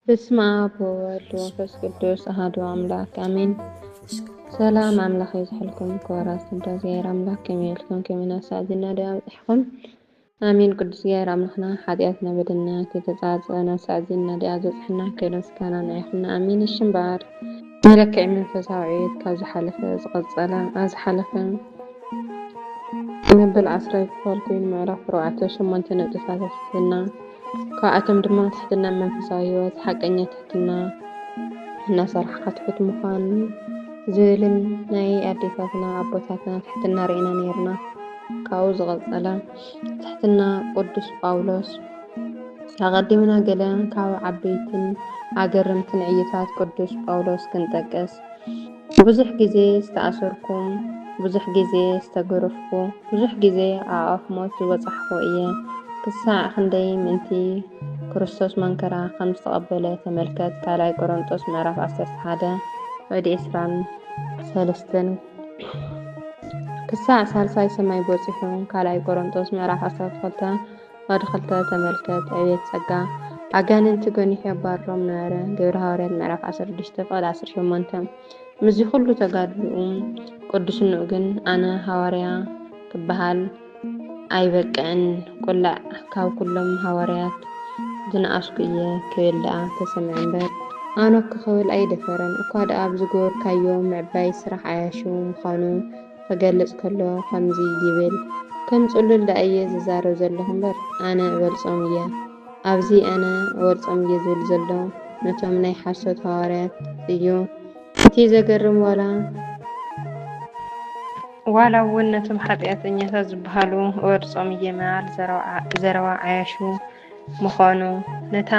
በስመ አብ ወወልድ ወመንፈስ ቅዱስ አሐዱ አምላክ አሜን። ሰላም አምላኽ ይዝሐልኩም ክቡራት ስድራ እግዚአብሔር አምላክ ከመይ ኢልኩም ከመይ ናሳእዝና ዲኣ በፂሕኩም አሜን። ቅዱስ እግዚአብሔር አምላኽና ሓጢኣትና በደልና ከይተፃፀአና ሳእዝና ዲኣ ዘብፅሕና ከይደ ምስጋና ንዓይኹና አሜን። እሽምበር መለክዒ መንፈሳዊ ዕቤት ካብ ዝሓለፈ ዝቐፀለ ኣብ ዝሓለፈ መበል 10 ክፋል ኮይኑ ምዕራፍ 4-8 ነጥብታት ትሕትና ካብኣቶም ድማ ትሕትና መንፈሳዊ ህይወት ሓቀኛ ትሕትና እናሰርሕካ ትሑት ምዃን ዝብልን ናይ ኣዴታትና ኣቦታትና ትሕትና ርኢና ነርና። ካብኡ ዝቐፀለ ትሕትና ቅዱስ ጳውሎስ ኣቐዲምና ገለ ካብ ዓበይትን ኣገረምትን ዕይታት ቅዱስ ጳውሎስ ክንጠቅስ ብዙሕ ግዜ ዝተኣሰርኩም፣ ብዙሕ ግዜ ዝተገረፍኩ፣ ብዙሕ ግዜ ኣብ ኣፍ ሞት ዝበፅሕኩ እየ ክሳዕ ክንደይ ምእንቲ ክርስቶስ መንከራ ከም ዝተቐበለ ተመልከት። ካልኣይ ቆሮንጦስ ምዕራፍ 11 ወዲ 23 ክሳዕ ሳልሳይ ሰማይ በፂሑ ካልኣይ ቆሮንጦስ ምዕራፍ 12 ወዲ 2 ተመልከት። ዕቤት ጸጋ ኣጋንንቲ ገኒሑ የባርሮም ነበረ ግብረ ሐዋርያት ምዕራፍ 16 ፍቕዲ 18 ምዚ ኩሉ ተጋድልኡ ቅዱስንኡ ግን ኣነ ሐዋርያ ክበሃል ኣይበቅዕን ቁላዕ ካብ ኩሎም ሐዋርያት ዝነኣስኩ እየ ክብል ደኣ ተሰምዐ እምበር ኣነ ክኽብል ኣይደፈረን እኳ ደኣ ብዝገበርካዮ ምዕባይ ስራሕ ኣያሹ ምዃኑ ክገልጽ ከሎ ከምዚ ይብል ከም ጽሉል ደኣ እየ ዝዛረብ ዘለኹ እምበር ኣነ እበልጾም እየ። ኣብዚ ኣነ እበልጾም እየ ዝብል ዘሎ ነቶም ናይ ሓሶት ሐዋርያት እዩ። እቲ ዘገርም ዋላ እውን ነቶም ሓጢኣተኛታት ዝበሃሉ እበልጾም እየ ምባል ዘረባ ዓያሹ ምዃኑ ነታ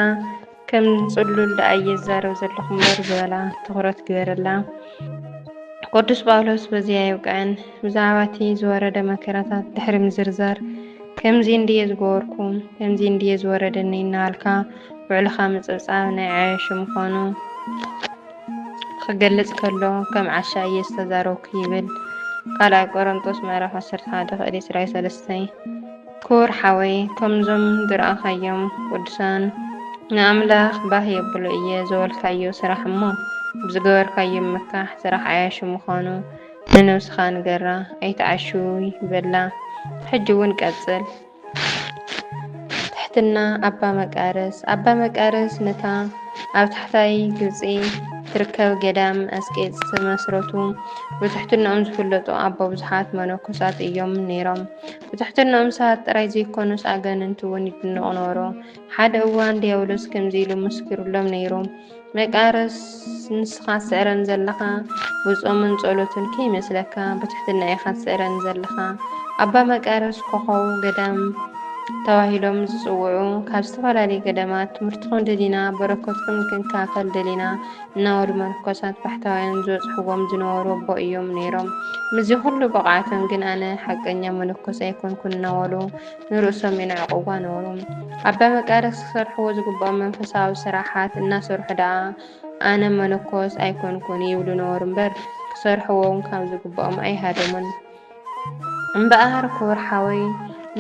ከም ጽሉል ደኣ እየ ዝዛረብ ዘለኹ እምበር ዝበላ ትኹረት ግበረላ። ቅዱስ ጳውሎስ በዚያ ይውቅዕን ብዛዕባ እቲ ዝወረደ መከራታት ድሕሪ ምዝርዛር ከምዚ እንድየ ዝገበርኩ ከምዚ እንድየ ዝወረደኒ እናበልካ ውዕልኻ ምፅብፃብ ናይ ዓያሹ ምዃኑ ክገልጽ ከሎ ከም ዓሻ እየ ዝተዛረብኩ ይብል። ካልኣይ ቆሮንጦስ ምዕራፍ 11 ፍቕዲ 23 ክቡር ሓወይ ከምዞም ዝረኣኻዮም ቅዱሳን ንኣምላኽ ባህ የብሉ እየ ዘበልካዮ ስራሕ እሞ ብዝገበርካዮ ምካሕ ስራሕ ዓያሹ ምዃኑ ንነብስኻ ንገራ ኣይተዓሹ ይበላ። ሕጂ እውን ቀጽል ትሕትና ኣባ መቃርስ ነታ ኣብ ታሕታይ ግብፂ ትርከብ ገዳም ኣስቄጥ ዝተመስረቱ ብትሕትንኦም ዝፍለጡ ኣቦ ብዙሓት መነኮሳት እዮም ነይሮም። ብትሕትንኦም ሰባት ጥራይ ዘይኮኑስ ኣጋንንቲ እውን ይድንቑ ነበሩ። ሓደ እዋን ዲያብሎስ ከምዚ ኢሉ መስኪሩሎም ነይሩ፣ መቃርስ ንስኻ ትስዕረን ዘለኻ ብፆምን ጸሎትን ከይመስለካ ብትሕትና ኢኻ ትስዕረን ዘለኻ። ኣባ መቃርስ ኮኸው ገዳም ተባሂሎም ዝጽውዑ ካብ ዝተፈላለዩ ገዳማት ትምህርትኩም ደሊና በረከትኩም ክንካፈል ደሊና እናበሉ መነኮሳት ባሕታውያን ዝበፅሕዎም ዝነበሩ ኣቦ እዮም ነይሮም። ምዚ ኩሉ ብቕዓቶም ግን ኣነ ሓቀኛ መነኮስ ኣይኮንኩን እናበሉ ንርእሶም የንዕቅዋ ነበሩ። ኣባ መቃርስ ክሰርሕዎ ዝግብኦም መንፈሳዊ ስራሓት እናሰርሑ ደኣ ኣነ መነኮስ ኣይኮንኩን ይብሉ ነበሩ እምበር ክሰርሕዎም ካብ ዝግብኦም ኣይሃደሙን። እምበኣር ክቡር ሓወይ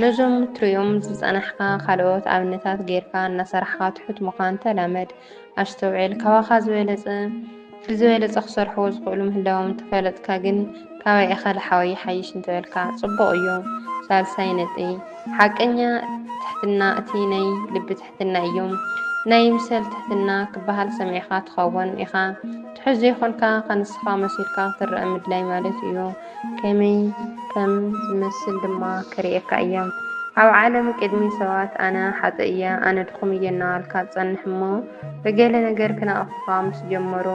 ነዞም ትሪኦም ዝፀናሕካ ካልኦት ኣብነታት ጌርካ እናሰርሕካ ትሑት ምዃን ተላመድ፣ ኣስተውዕል። ካባኻ ብዝበለፀ ክሰርሕዎ ዝኽእሉ ምህላዎም ተፈለጥካ ግን ካባይ ኢኻ ለሓወይ ሓይሽ እንትበልካ ጽቡቕ እዩ። ሳልሳይ ነጥቢ ሓቀኛ ትሕትና እቲ ናይ ልቢ ትሕትና እዩ። ናይ ምሰል ትሕትና ክበሃል ሰሚዕኻ ትኸውን ኢኻ ትሑት ዘይኮንካ ከንስኻ መሲልካ ክትረአ ምድላይ ማለት እዩ። ከመይ ከም ዝመስል ድማ ከርእየካ እዮም። ኣብ ዓለም ቅድሚ ሰባት ኣነ ሓጥእ እየ ኣነ ድኹም እየ እናበልካ ትጸንሕ እሞ ብገለ ነገር ክነቕፉኻ ምስ ጀመሩ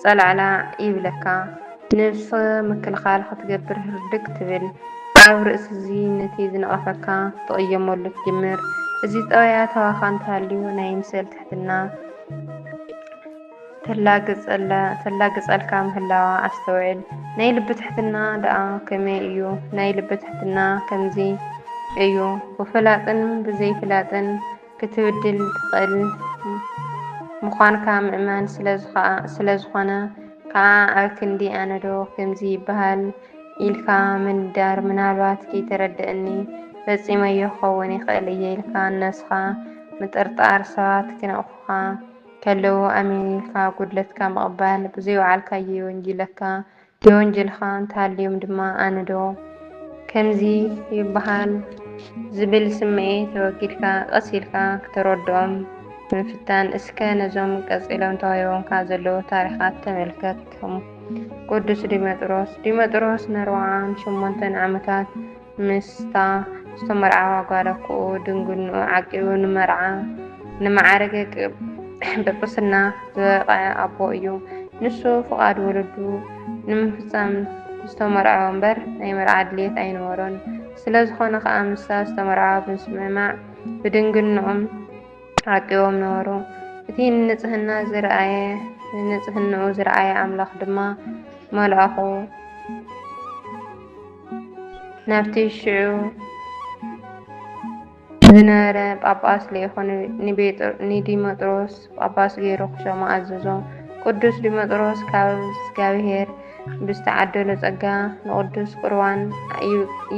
ጸላዕላዕ ይብለካ። ነብሲ ምክልኻል ክትገብር ህርድግ ትብል። ኣብ ርእሲ እዚ ነቲ ዝነቐፈካ ትቕየመሉ ትጅምር። እዚ ጠባያታዋኻ እንተሃልዩ ናይ ምሰል ትሕትና ተላግጸልካ ምህላዋ ኣስተውዕል። ናይ ልቢ ትሕትና ደኣ ከመይ እዩ? ናይ ልቢ ትሕትና ከምዚ እዩ። ብፍላጥን ብዘይፍላጥን ክትብድል ትኽእል ምዃንካ ምእማን ስለዝኾነ ከዓ ኣብ ክንዲ ኣነዶ ከምዚ ይበሃል ኢልካ ምንዳር ምናልባት ከይተረድአኒ ፈጺመዮ ክኸውን ይኽእል እየ ኢልካ ነስኻ ምጥርጣር ሰባት ክነቕፉኻ ከለዉ ኣሜኒካ ጉድለትካ ምቕባል ብዘይወዓልካዮ የወንጅለካ የወንጀልካ እንተሃልዮም ድማ ኣነዶ ከምዚ ይበሃል ዝብል ስምዒት ተወጊድካ ቀሲልካ ክተረድኦም ምፍታን እስከ ነዞም ቀፂሎም ተዋሂቦምካ ዘለዉ ታሪኻት ተመልከትኩም። ቅዱስ ዲሜጥሮስ ን48 ዓመታት ምስታ ዝተመርዓዋ ጓል ኣክኡ ድንግልንኡ ዓቂቡ ንማዕረገ ጵጵስና ዝበቕዐ ኣቦ እዩ። ንሱ ፍቓድ ወለዱ ንምፍፃም ዝተመርዐ እምበር ናይ መርዓ ድሌት ኣይነበሮን። ስለ ዝኾነ ከዓ ምስታ ዝተመርዐ ብምስምማዕ ብድንግልንኦም ዓቂቦም ነበሩ። እቲ ንንጽህንኡ ዝረኣየ ኣምላኽ ድማ መልኣኹ ናብቲ ሽዑ ዝነበረ ጳጳስ ለይኹን ንዲሜጥሮስ ጳጳስ ገይሩ ክሾሞ ኣዘዞ። ቅዱስ ዲሜጥሮስ ካብ እግዚአብሔር ብዝተዓደሎ ጸጋ ንቅዱስ ቁርባን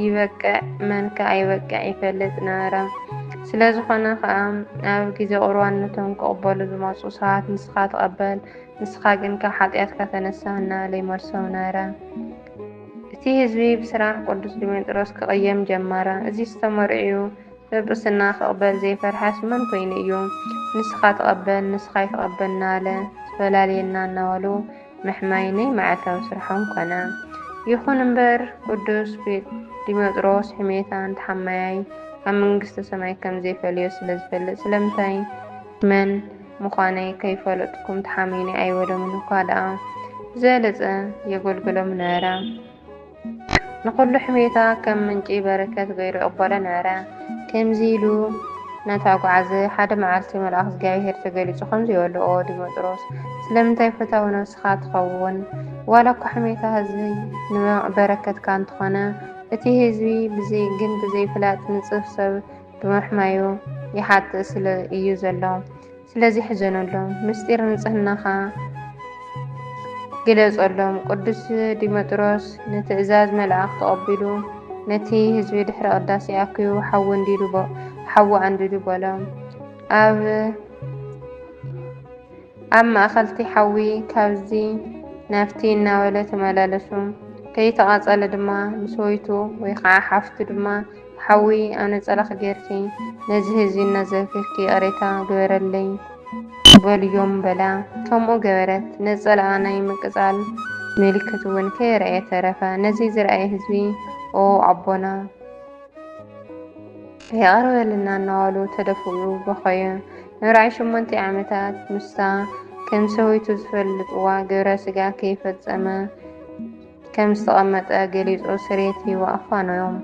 ይበቅዕ መንከ ኣይበቅዕ ይፈልጥ ነበረ። ስለ ዝኾነ ከዓ ኣብ ግዜ ቁርባን ነቶም ክቕበሉ ዝመፁ ሰባት ንስኻ ተቐበል፣ ንስኻ ግን ካብ ሓጢኣትካ ተነሳ እናበለ ይመልሶም ነበረ። እቲ ህዝቢ ብስራሕ ቅዱስ ዲሜጥሮስ ክቕየም ጀመረ። እዚ ዝተመርዒዩ ጵጵስና ክቕበል ዘይፈርሐስ መን ኮይኑ እዩ? ንስኻ ተቐበል ንስኻ ይትቐበል እናበለ ዝፈላለየና እናበሉ ምሕማይ ናይ መዓልታዊ ስርሖም ኮነ። ይኹን እምበር ቅዱስ ዲሜጥሮስ ሕሜታ እንተሓማያይ ኣብ መንግስተ ሰማይ ከም ዘይፈልዮ ስለ ዝፈልጥ ስለምንታይ መን ምዃነይ ከይፈለጥኩም ተሓሚኒ ኣይበሎምን እኳ ደኣ ዝበለፀ የገልግሎም ነበረ። ንኩሉ ሕሜታ ከም ምንጪ በረከት ገይሩ ይቕበሎ ነበረ። ከምዚ ኢሉ እናተጓዓዘ ሓደ መዓልቲ መልኣኽ እግዚአብሔር ተገሊጹ ከምዚ ይበሎ፣ ኦ ዲሜጥሮስ ስለምንታይ ፈታዊ ነብስኻ ትኸውን? ዋላ እኳ ሕሜታ ህዝቢ ንበረከትካ እንተኾነ እቲ ህዝቢ ግን ብዘይፍላጥ ንጽፍ ሰብ ብምሕማዩ ይሓጥእ ስለ እዩ ዘሎ። ስለዚ ሕዘነሎም፣ ምስጢር ንጽህናኻ ግለጸሎም። ቅዱስ ዲሜጥሮስ ንትእዛዝ መልኣኽ ተቐቢሉ ነቲ ህዝቢ ድሕሪ ቅዳሴ ኣኪቡ ሓዊ ኣንዲዱ በሎም። ኣብ ማእኸልቲ ሓዊ ካብዚ ናብቲ እናበለ ተመላለሱ። ከይተቓጸለ ድማ ምስ ወይቱ ወይ ከዓ ሓፍቱ ድማ ሓዊ ኣብ ነጸላኺ ጌርቲ ነዚ ህዝቢ እናዘክርኪ ቅሬታ ግበረለይ በልዮም በላ። ከምኡ ገበረት። ነጸላኣ ናይ ምቅጻል ምልክት እውን ከይረአየ ተረፈ። ነዚ ዝረአየ ህዝቢ ኦ ኣቦና የቕርበልና እናበሉ ተደፍኡ በኸዩ። ን48 ዓመታት ምስታ ከም ሰወይቱ ዝፈልጥዋ ግብረ ስጋ ከይፈጸመ ከም ዝተቐመጠ ገሊጹ ስሬት ሂቡ ኣፋነዮም።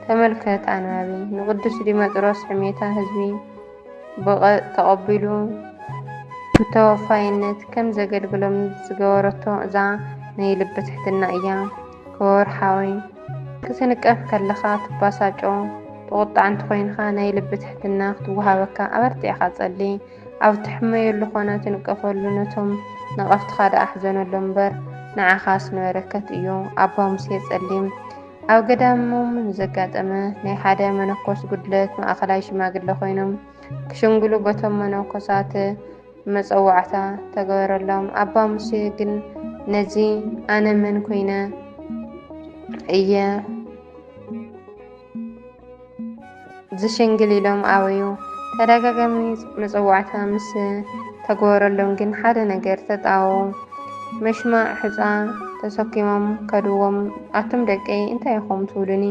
ተመልከት ኣንባቢ። ንቅዱስ ዲሜጥሮስ ሕሜታ ህዝቢ ተቐቢሉ ብተወፋይነት ከም ዘገልግሎም ዝገበረቶ እዛ ናይ ልቢ ትሕትና እያ። ክቡር ሓወይ ክትንቀፍ ከለኻ ትባሳጮ ተቆጣዕ እንተኮይንካ ናይ ልቢ ትሕትና ክትወሃበካ ኣበርቲዕኻ ጸሊ። ኣብ ትሕመየሉ ኮነ ትንቀፈሉ ነቶም ነቐፍትኻ ደኣ ኣሕዘነሎም እምበር ንዓኻስ ንበረከት እዩ። ኣባ ሙሴ ጸሊም ኣብ ገዳሞም ዘጋጠመ ናይ ሓደ መነኮስ ጉድለት ማእኸላይ ሽማግለ ኮይኖም ክሽንግሉ በቶም መነኮሳት መፀዋዕታ ተገበረሎም። ኣባ ሙሴ ግን ነዚ ኣነ መን ኮይነ እየ ዝሽንግል ኢሎም ኣበዩ። ተደጋጋሚ መፀዋዕታ ምስ ተገበረሎም ግን ሓደ ነገር ተጣወው። መሽማዕ ሕፃ ተሰኪሞም ከድዎም። ኣቶም ደቀይ እንታይ ኢኹም ትብሉኒ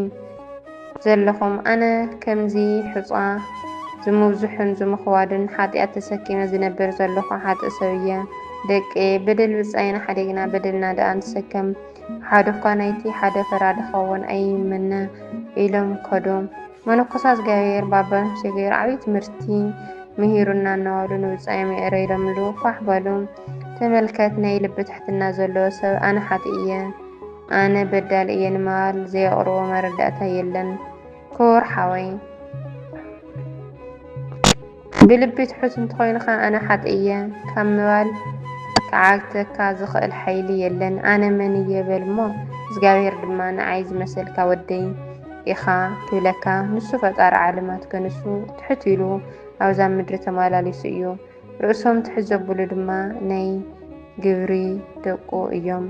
ዘለኹም? ኣነ ከምዚ ሕፃ ዝምብዙሕን ዝምኽዋድን ሓጢኣት ተሰኪመ ዝነብር ዘለኹ ሓጥእ ሰብ እየ። ደቀ በደል ብፃይና ሓደግና በደልና ደኣ ንሰከም ሓደ እኳ ናይቲ ሓደ ፈራድ ክኸውን ኣይመነ ኢሎም ከዱ። መነኮሳት እግዚአብሔር ባባ ሙሴ ገይሩ ዓብይ ትምህርቲ ምሂሩና እናበሉ ንብፃዮም የእረይሎምሉ ፋሕ በሉ። ተመልከት ናይ ልቢ ትሕትና ዘለዎ ሰብ ኣነ ሓጥእ እየ ኣነ በዳል እየ ንምባል ዘየቕርቦ መረዳእታ የለን። ክቡር ሓወይ ብልቢ ትሑት እንተኮይንካ ኣነ ሓጥእ እየ ካብ ምባል ክዓግተካ ዝኽእል ሓይሊ የለን። ኣነ መን እየ በል እሞ እግዚአብሔር ድማ ንዓይ ዝመሰልካ ወደይ ኢኻ ክብለካ። ንሱ ፈጣሪ ዓለማት ከንሱ ትሕት ኢሉ ኣብዛ ምድሪ ተመላሊሱ እዩ። ርእሶም ትሕዘብሉ ድማ ናይ ግብሪ ደቁ እዮም።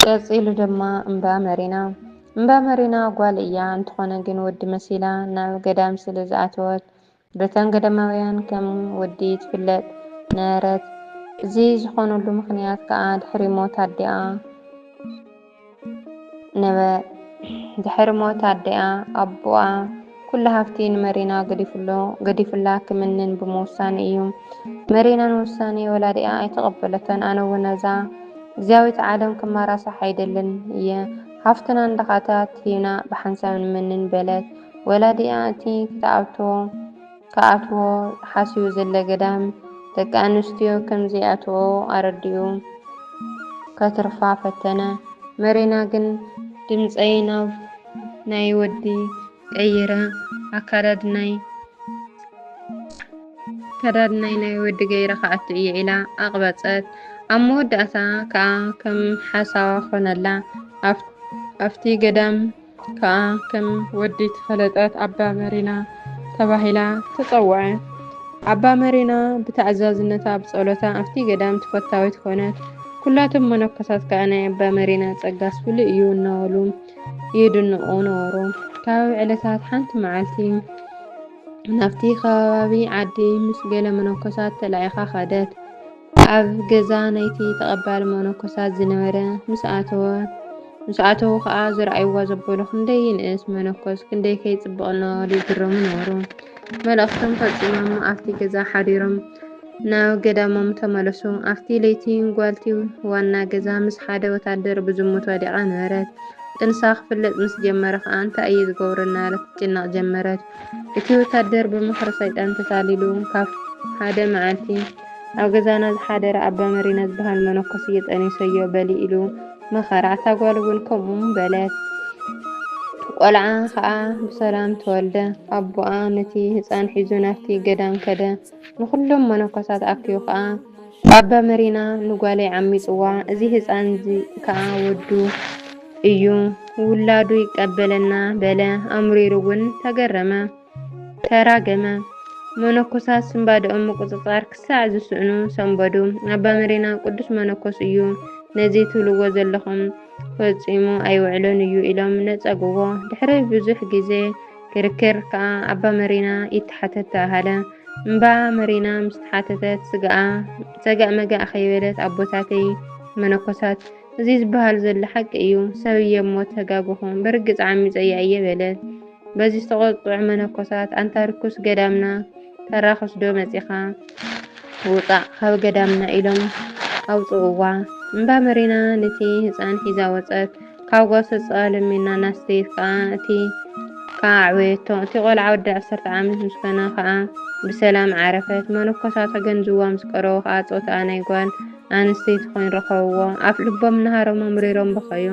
ቀፂሉ ድማ እምባ መሪና መሪና ጓል እያ እንትኾነ ግን ወዲ መሲላ ናብ ገዳም ስለ ዝኣተወት በተን ገዳማውያን ከም ወዲ ትፍለጥ ነበረት። እዚ ዝኾነሉ ምክንያት ከዓ ድሕሪ ሞት ኣዲኣ ኣቦኣ ኩሉ ሃፍቲ ንመሪና ገዲፉላ ክምንን ብምውሳን እዩ። መሪና ንውሳኔ ወላዲኣ ኣይተቐበለተን። ኣነ እውን ነዛ እግዚአዊት ዓለም ክመራሳሕ ኣይደልን እየ ሃፍትና እንዳኻታት ሂና ብሓንሳብ ንመንን በለት። ወላዲኣ እቲ ከኣትዎ ሓሲቡ ዘለ ገዳም ደቂ ኣንስትዮ ከምዘይኣትዎ ኣረዲኡ ከትርፋ ፈተነ። መሪና ግን ድምፀይ ናብ ናይ ወዲ ቀይረ ኣከዳድናይ ናይ ወዲ ገይረ ከኣቱ እየ ኢላ ኣቕበፀት። ኣብ መወዳእታ ከዓ ከም ሓሳዋ ኮነላ። ኣብቲ ገዳም ከዓ ከም ወዲ ተፈለጠት ኣባ መሪና ተባሂላ ተፀውዐት። ኣባ መሪና ብተኣዛዝነታ ብጸሎታ ኣብቲ ገዳም ተፈታዊት ኮነት። ኩላቶም መነኮሳት ከዓ ናይ ኣባ መሪና ጸጋስ ፍሉይ እዩ እናበሉ ይድንቑ ነበሩ። ካብ ዕለታት ሓንቲ መዓልቲ ናብቲ ከባቢ ዓዲ ምስ ገለ መነኮሳት ተላኢኻ ኸደት። ኣብ ገዛ ናይቲ ተቐባሊ መነኮሳት ዝነበረ ምስ ኣተዉ ከዓ ዝረኣይዋ ዘበሉ ክንደይ ንእስ መነኮስ ክንደይ ከይጽብቕ እናበሉ ይግረሙ ነበሩ። መልእኽቶም ፈጺሞም ኣብቲ ገዛ ሓዲሮም ናብ ገዳሞም ተመለሱ። ኣብቲ ለይቲ ጓልቲ ዋና ገዛ ምስ ሓደ ወታደር ብዝሙት ወዲቓ ነበረት። ጥንሳ ክፍለጥ ምስ ጀመረ ከዓ እንታይ እዩ ዝገብረና ክትጭነቕ ጀመረት። እቲ ወታደር ብምክሪ ሰይጣን ተታሊሉ ካብ ሓደ መዓልቲ ኣብ ገዛና ዝሓደረ ኣባ መሪና ዝበሃል መነኮስ እየጠኒሰዮ በሊ ኢሉ መኸራ። እታ ጓል እውን ከምኡ በለት። ቆልዓ ከዓ ብሰላም ተወልደ። ኣቦኣ ነቲ ህፃን ሒዙ ናብቲ ገዳም ከደ። ንኩሎም መነኮሳት ኣኪቡ ከዓ ኣባ መሪና ንጓለይ ዓሚፅዋ። እዚ ህፃን ከዓ ወዱ እዩ ውላዱ ይቀበለና በለ። ኣምሪሩ እውን ተራገመ። መነኮሳት ስምባድኦም ምቁፅፃር ክሳዕ ዝስእኑ ሰንበዱ። ኣባ መሪና ቅዱስ መነኮስ እዩ ነዚ ትብልዎ ዘለኹም ፈፂሙ ኣይውዕልን እዩ ኢሎም ነፀግዎ። ድሕሪ ብዙሕ ግዜ ክርክር ከዓ ኣባ መሪና ይተሓተት ተባሃለ። እምባ መሪና ምስ ተሓተተት ሰጋእ መጋእ ከይበለት ኣቦታተይ መነኮሳት እዚ ዝበሃል ዘሎ ሓቂ እዩ ሰብየ እሞ ተጋግኹም በርግፅ ዓሚፀያ እየ በለት። በዚ ዝተቆጥዑ መነኮሳት ኣንታ ርኩስ ገዳምና ተራኽስ ዶ መፂኻ ውፃእ ካብ ገዳምና ኢሎም ኣውፅእዋ። እምባ መሪና ነቲ ህፃን ሒዛ ወፀት። ካብ ጓሶ ጸለሚና ናስተይት ከዓ እቲ ዕብየቶ። እቲ ቆልዓ ወዲ 10 ዓመት ምስ ኮነ ከዓ ብሰላም ዓረፈት። መነኮሳት ገንዝዋ ምስ ቀረቡ ከዓ ፆታኣ ናይ ጓል ኣንስተይቲ ኮይኑ ረኸብዎ። ኣብ ልቦም ናሃሮም ኣምሪሮም በኸዩ።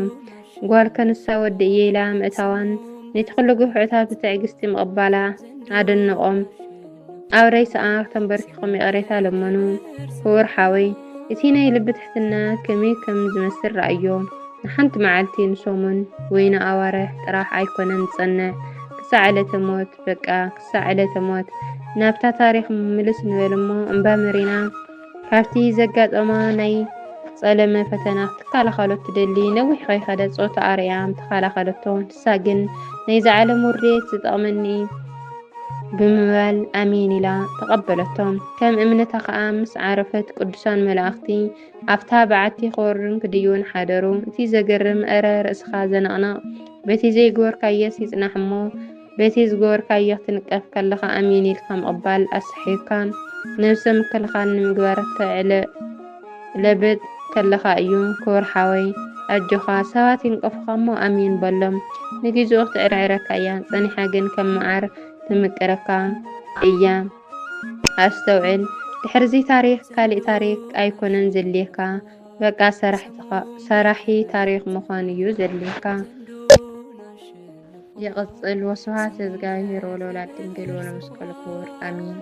ጓል ከንሳ ወዲ እየ ኢላ ምእታዋን ነቲ ኩሉ ግፍዕታት ብትዕግስቲ ምቕባላ ኣደንቖም። ኣብ ሬሳኣ ተንበርኪኾም ይቕሬታ ለመኑ። ክቡር ሓወይ እቲ ናይ ልቢ ትሕትና ከመይ ከም ዝመስል ረኣዮ። ንሓንቲ መዓልቲ ንሰሙን ወይ ንኣዋርሕ ጥራሕ ኣይኮነን ዝጸንዕ ክሳዕ ዕለተ ሞት በቃ ክሳዕ ዕለተ ሞት ናብታ ታሪክ ምልስ ንበል እሞ እምባ መሪና ካብቲ ዘጋጠማ ናይ ጸለመ ፈተና ክትከላኸሎ ትደሊ ነዊሕ ከይኸደት ፆታ ኣርያ ምተኸላኸለቶ። ንሳ ግን ናይ ዝዓለም ውርዴት ዝጠቕመኒ ብምባል ኣሚን ኢላ ተቐበለቶም። ከም እምነታ ከዓ ምስ ዓረፈት ቅዱሳን መላእኽቲ ኣብታ በዓቲ ክወርዱን ክድይቡን ሓደሩ። እቲ ዘገርም እረ ርእስኻ ዘነቕነቕ በቲ ዘይገበርካዮስ ይጽናሕ እሞ በቲ ዝገበርካዮ ክትንቀፍ ከለኻ ኣሚን ኢልካ ምቕባል ኣስሒካ ነብሰ ምክልኻል ንምግባር ተዕለብጥ ከለኻ እዩ። ክቡር ሓወይ ኣጆኻ ሰባት ይንቀፍኻ እሞ ኣሚን በሎም። ንግዚኡ ክትዕርዕረካ እያ ፀኒሓ ግን ከም መዓር ትምቅረካ እያ። ኣስተውዕል ድሕርዚ ታሪክ ካሊእ ታሪክ ኣይኮነን ዘድልየካ በቃ ሰራሒ ታሪክ ምዃን እዩ ዘድልየካ። ይቕፅል። ወስብሐት ለእግዚአብሔር ወለወላዲቱ ድንግል ወለመስቀሉ ክቡር ኣሚን።